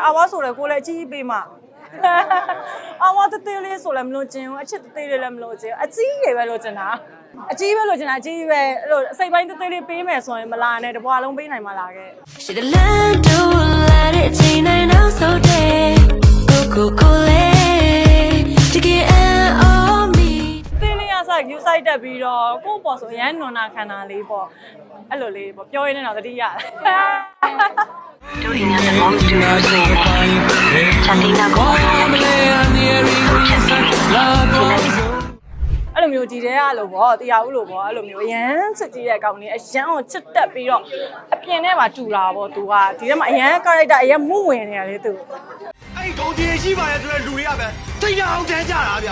အာဝါဆိုလည်းကိုလည်းအကြီးပေးမှာအာဝါတေးလေးဆိုလည်းမလို့ခြင်းအချစ်တေးလေးလည်းမလို့ခြင်းအကြီးတွေပဲလို့ခြင်းတာအကြီးပဲလို့ခြင်းတာအကြီးပဲအဲ့လိုစိတ်ပိုင်းတေးလေးပေးမယ်ဆိုရင်မလာနဲ့တပွားလုံးပေးနိုင်မှာလားခဲ့ယူဆိုင်တက်ပြီးတော့ကို့ပေါ်ဆိုရမ်းနွန်နာခန္ဓာလေးပေါ့အဲ့လိုလေးပေါ့ပြောရင်းနဲ့တော့တတိရတယ်တို့ရင်းနဲ့မောင်တူဆိုရင်ချက်တင်နာကိုအဲ့လိုမျိုးဒီတဲရလို့ပေါ့တရားဦးလို့ပေါ့အဲ့လိုမျိုးအရန်ချစ်ကြည့်တဲ့ကောင်လေးအရန်ကိုချစ်တက်ပြီးတော့အပြင်ထဲမှာတူလာပေါ့သူကဒီထဲမှာအရန် character အရန်မှုဝင်နေရလေသူအဲ့ဒုံကြီးရှိပါရဲ့ဆိုတဲ့လူတွေကပဲသိရအောင်တန်းကြတာဗျ